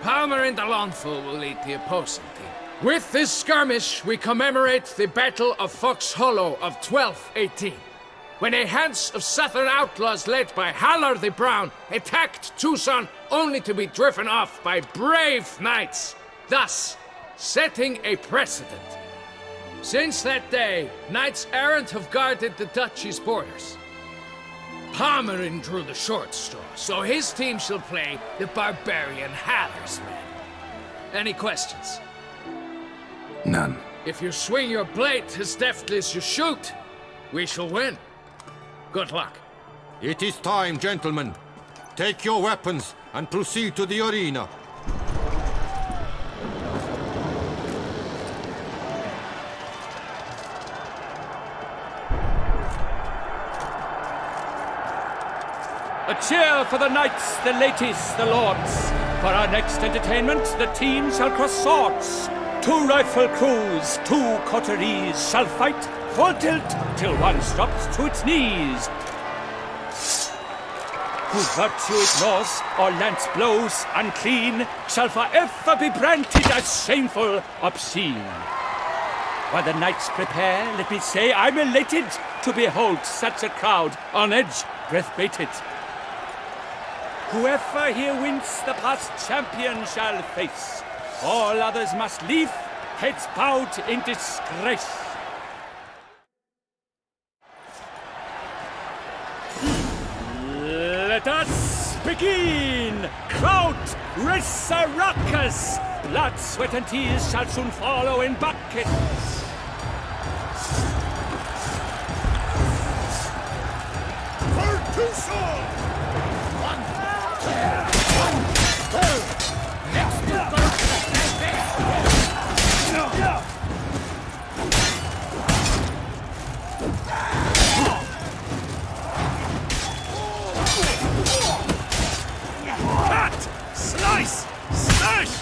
Palmer and Alonful will lead the opposing team. With this skirmish, we commemorate the Battle of Fox Hollow of 1218, when a Hans of Southern outlaws led by Halar the Brown attacked Tucson only to be driven off by brave knights, thus setting a precedent. Since that day, knights errant have guarded the duchy's borders. Palmerin drew the short straw, so his team shall play the barbarian Halar's men. Any questions? None. If you swing your blade as deftly as you shoot, we shall win. Good luck. It is time, gentlemen. Take your weapons and proceed to the arena. A cheer for the knights, the ladies, the lords. For our next entertainment, the teams shall cross swords. 2 rifle crews, 2 coteries shall fight full tilt till one drops to its knees. Who virtue ignores or lance blows unclean shall forever be branded as shameful, obscene. While the knights prepare, let me say I'm elated to behold such a crowd on edge, breath bated. Whoever here wins the past champion shall face. All others must leave, heads bowed in disgrace. Let us begin! Crowd, raise a ruckus! Blood, sweat, and tears shall soon follow in buckets. For Tucson! Cut! Slice! Smash!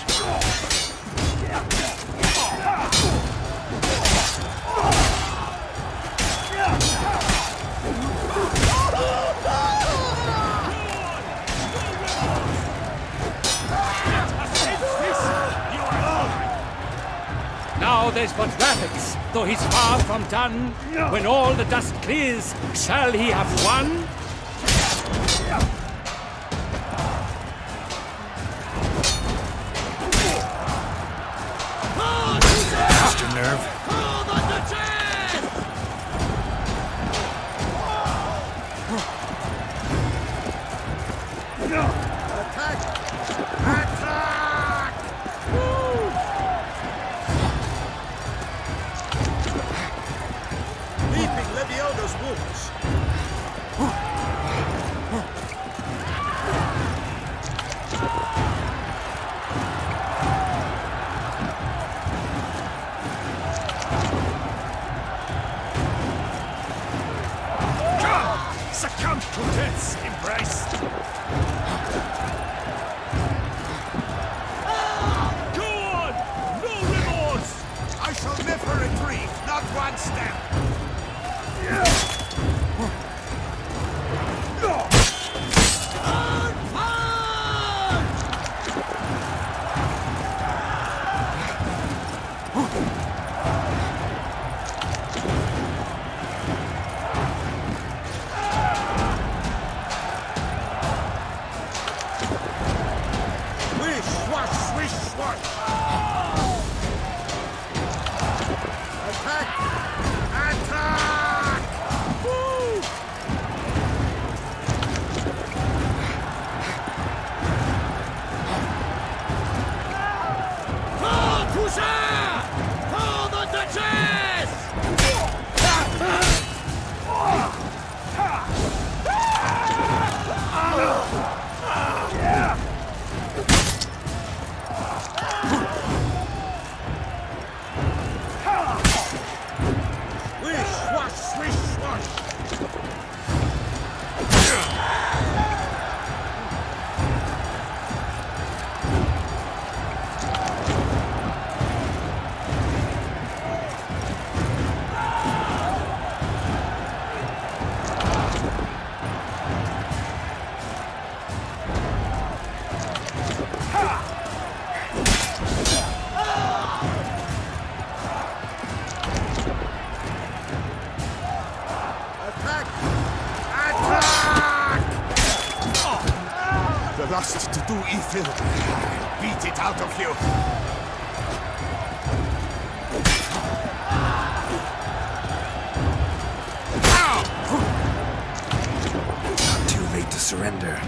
Now there's but rabbits, though he's far from done. When all the dust clears, shall he have won? Lost your nerve? Succumb to death's embrace! Go on! No remorse! I shall never retreat, not one step! Attack! lust to do evil. I'll beat it out of you. Not too late to surrender.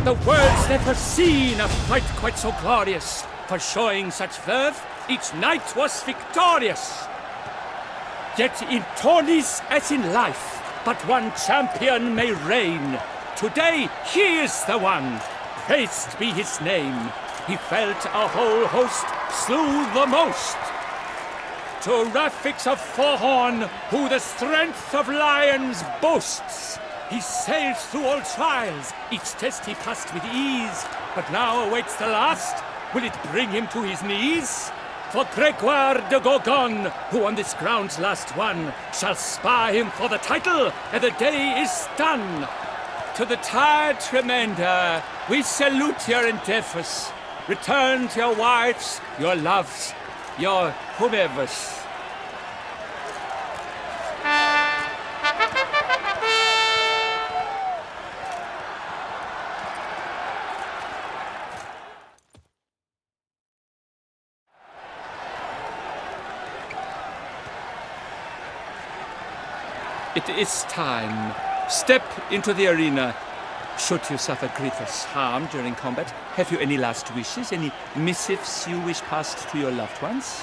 The world's never seen a fight quite so glorious. For showing such verve, each knight was victorious. Yet in tourneys as in life, but one champion may reign. Today, he is the one. Praised be his name. He felt a whole host, slew the most. To Rafix of Forhorn, who the strength of lions boasts, he sailed through all trials, each test he passed with ease, but now awaits the last. Will it bring him to his knees? For Gregoire de Gorgon, who on this ground's last won, shall spar him for the title, and the day is done. To the tired Tremenda, we salute your endeavors. Return to your wives, your loves, your whomevers. It is time. Step into the arena. Should you suffer grievous harm during combat, have you any last wishes, any missives you wish passed to your loved ones?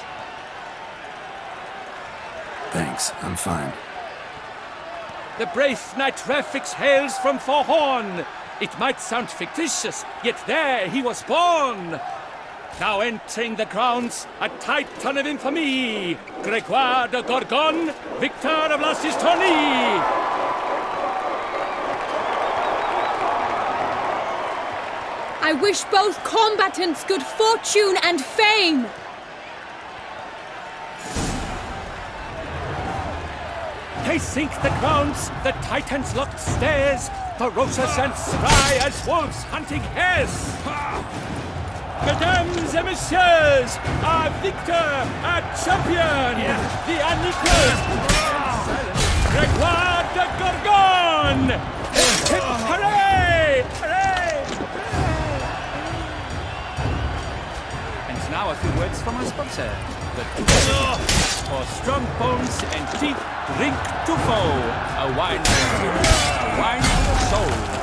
Thanks, I'm fine. The brave knight Rafix hails from Forhorn. It might sound fictitious, yet there he was born. Now entering the grounds, a titan of infamy, Gregoire de Gorgon, victor of last his tourney. I wish both combatants good fortune and fame. They sink the grounds, the titans locked stairs, ferocious and spry as wolves hunting hares. Mesdames et messieurs, our victor, our champion, the unequaled, Gregoire de Gorgon! Hip, hooray! Hooray! And now a few words from our sponsor. The for strong bones and teeth, drink to foe. A wine for the spirit, a wine for the soul.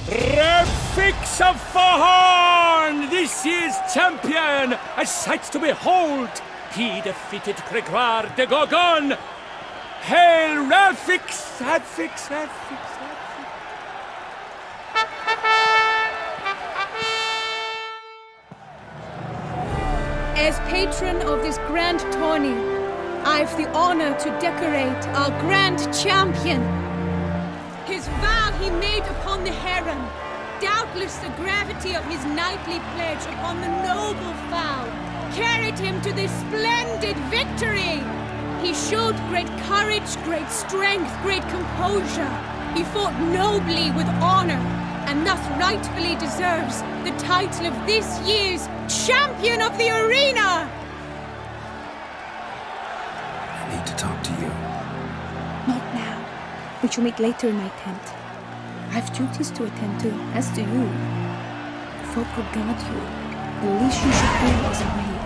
Rafix of Forhorn, this year's champion, a sight to behold. He defeated Gregoire de Gorgon. Hail Rafix, Rafix, Rafix, Rafix. As patron of this grand tourney, I've the honor to decorate our grand champion. His vow he made upon the heron, doubtless the gravity of his knightly pledge upon the noble vow, carried him to this splendid victory. He showed great courage, great strength, great composure. He fought nobly with honor, and thus rightfully deserves the title of this year's Champion of the Arena! I need to talk to you. Not now. We shall meet later in my tent. I have duties to attend to, as do you. Folk regard you. The least you should do is a knave.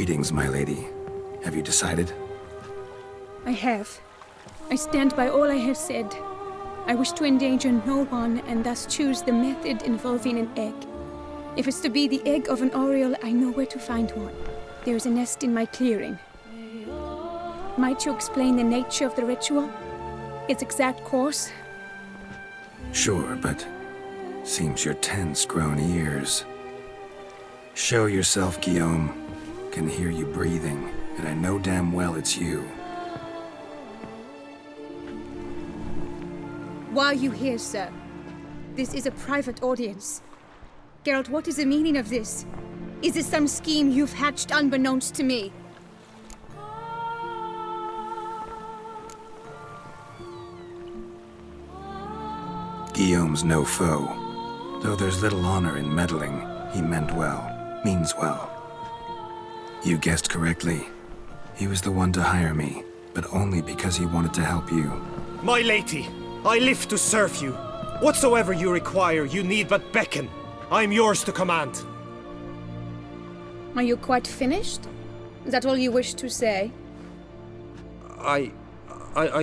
Greetings, my lady. Have you decided? I have. I stand by all I have said. I wish to endanger no one and thus choose the method involving an egg. If it's to be the egg of an oriole, I know where to find one. There is a nest in my clearing. Might you explain the nature of the ritual? Its exact course? Sure, but seems you're tense, grown ears. Show yourself, Guillaume. Can hear you breathing, and I know damn well it's you. Why are you here, sir? This is a private audience. Geralt, what is the meaning of this? Is this some scheme you've hatched unbeknownst to me? Guillaume's no foe. Though there's little honor in meddling, he meant well, means well. You guessed correctly. He was the one to hire me, but only because he wanted to help you. My lady, I live to serve you. Whatsoever you require, you need but beckon. I am yours to command. Are you quite finished? Is that all you wish to say? I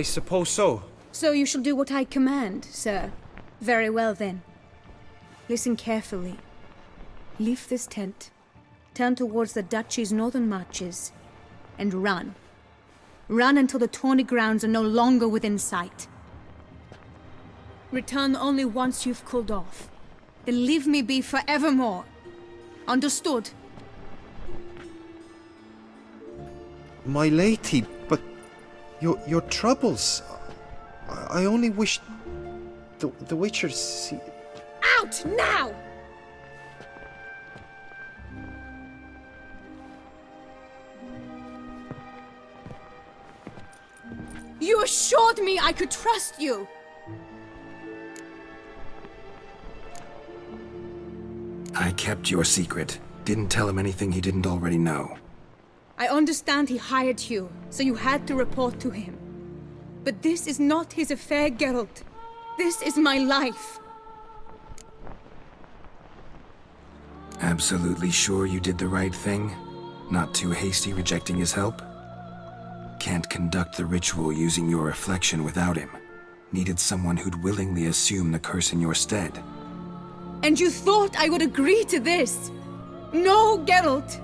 suppose so. So you shall do what I command, sir. Very well, then. Listen carefully. Leave this tent, turn towards the duchy's northern marches, and run. Run until the tawny grounds are no longer within sight. Return only once you've cooled off. Then leave me be forevermore. Understood? My lady, but your troubles. I only wish the Witcher see. Out now! You assured me I could trust you! I kept your secret. Didn't tell him anything he didn't already know. I understand he hired you, so you had to report to him. But this is not his affair, Geralt. This is my life. Absolutely sure you did the right thing? Not too hasty rejecting his help? Can't conduct the ritual using your reflection without him. Needed someone who'd willingly assume the curse in your stead. And you thought I would agree to this? No, Geralt!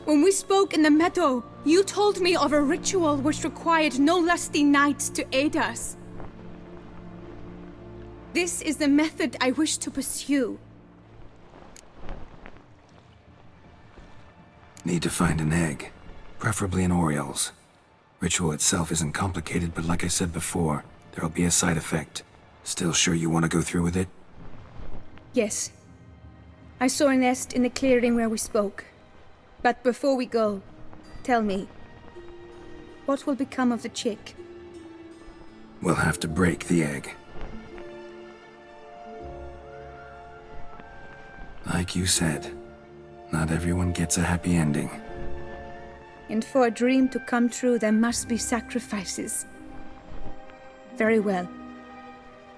When we spoke in the meadow, you told me of a ritual which required no lusty knights to aid us. This is the method I wish to pursue. Need to find an egg, preferably an oriole's. Ritual itself isn't complicated, but like I said before, there'll be a side effect. Still sure you want to go through with it? Yes. I saw a nest in the clearing where we spoke. But before we go, tell me, what will become of the chick? We'll have to break the egg. Like you said, not everyone gets a happy ending. And for a dream to come true, there must be sacrifices. Very well.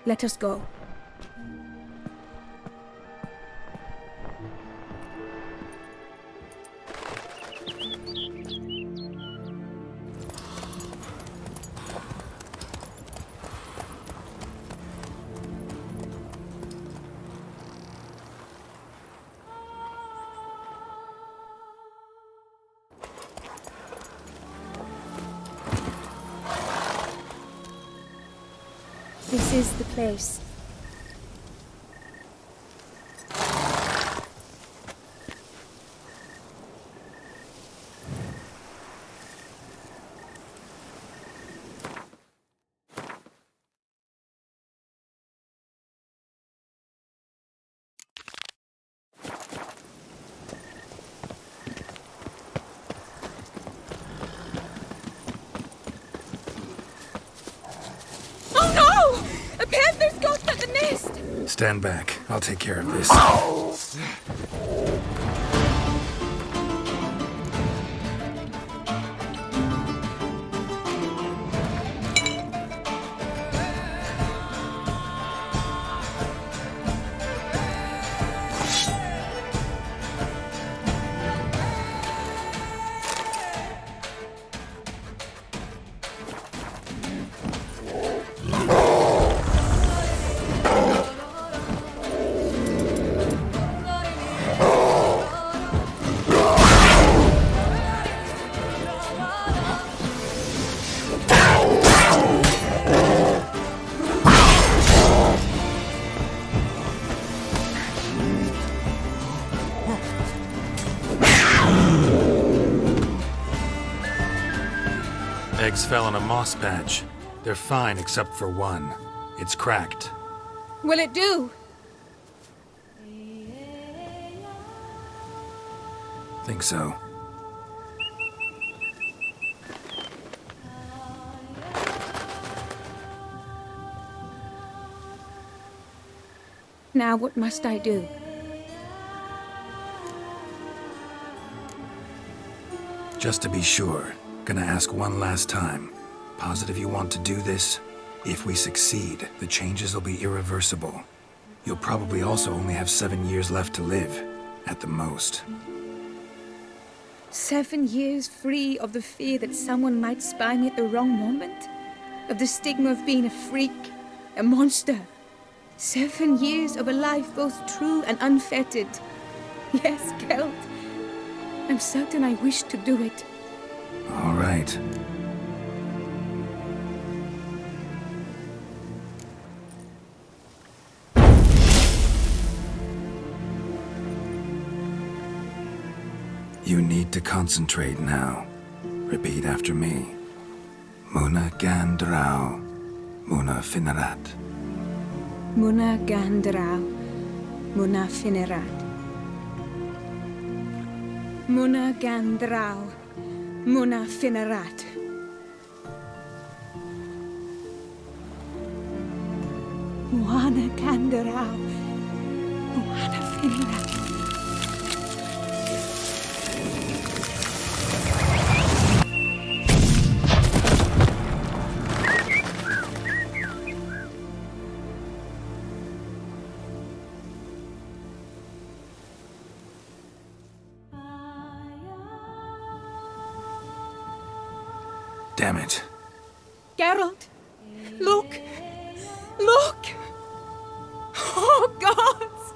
Let us go. This is the place. Stand back. I'll take care of this. Eggs fell on a moss patch. They're fine except for one. It's cracked. Will it do? Think so. Now what must I do? Just to be sure, gonna ask one last time. Positive you want to do this? If we succeed, the changes will be irreversible. You'll probably also only have 7 years left to live, at the most. 7 years free of the fear that someone might spy me at the wrong moment? Of the stigma of being a freak, a monster? 7 years of a life both true and unfettered. Yes, Geralt. I'm certain I wish to do it. All right. You need to concentrate now. Repeat after me. Muna Gandrau, Muna Finerat. Muna Gandrau, Muna Finerat. Muna Gandrau, Muna Finerat. Muna Gandrau, Muna Finerat. Damn it. Geralt, look! Look! Oh, gods!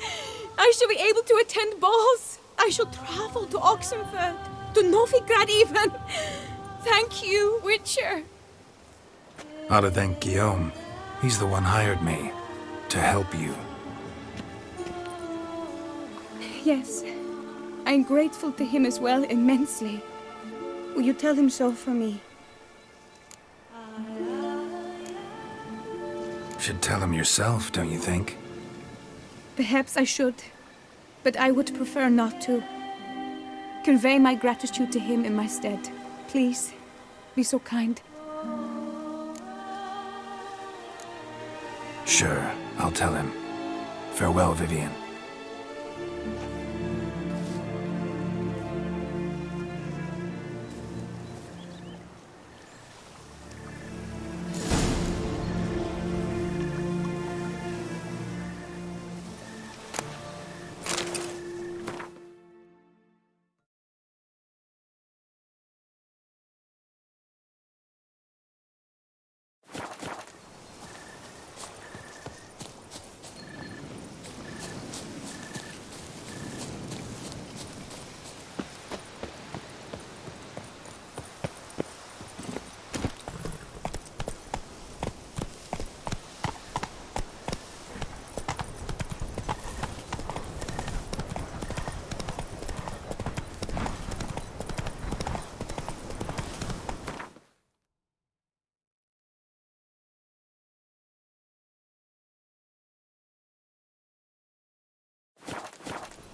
I shall be able to attend balls. I shall travel to Oxenfurt, to Novigrad even. Thank you, Witcher. Ought to thank Guillaume. He's the one hired me. To help you. Yes, I'm grateful to him as well, immensely. Will you tell him so for me? Should tell him yourself, don't you think? Perhaps I should, but I would prefer not to. Convey my gratitude to him in my stead. Please, be so kind. Sure, I'll tell him. Farewell, Vivian.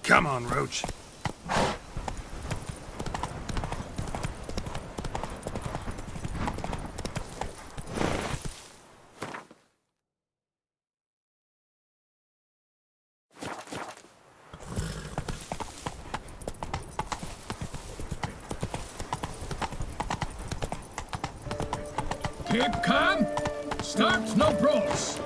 Come on, Roach. Keep calm. Start no brawls.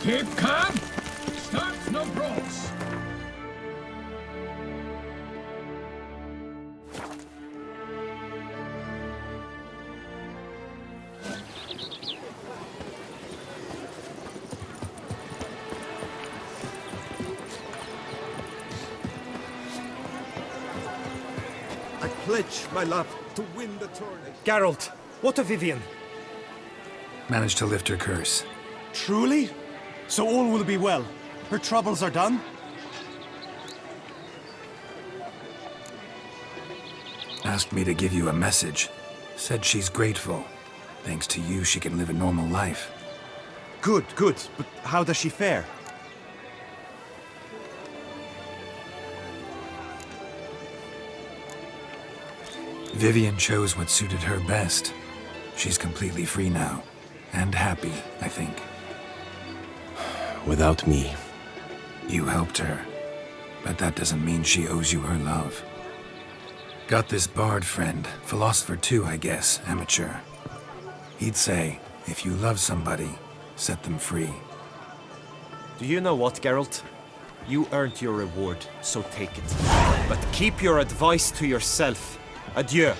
Keep calm. Start no brawls. pledge my love to win the tournament. Geralt, what of Vivian? Managed to lift her curse. Truly? So all will be well. Her troubles are done? Asked me to give you a message. Said she's grateful. Thanks to you, she can live a normal life. Good, good. But how does she fare? Vivian chose what suited her best. She's completely free now. And happy, I think. Without me. You helped her. But that doesn't mean she owes you her love. Got this bard friend, philosopher too, I guess, amateur. He'd say, if you love somebody, set them free. Do you know what, Geralt? You earned your reward, so take it. But keep your advice to yourself. Adieu.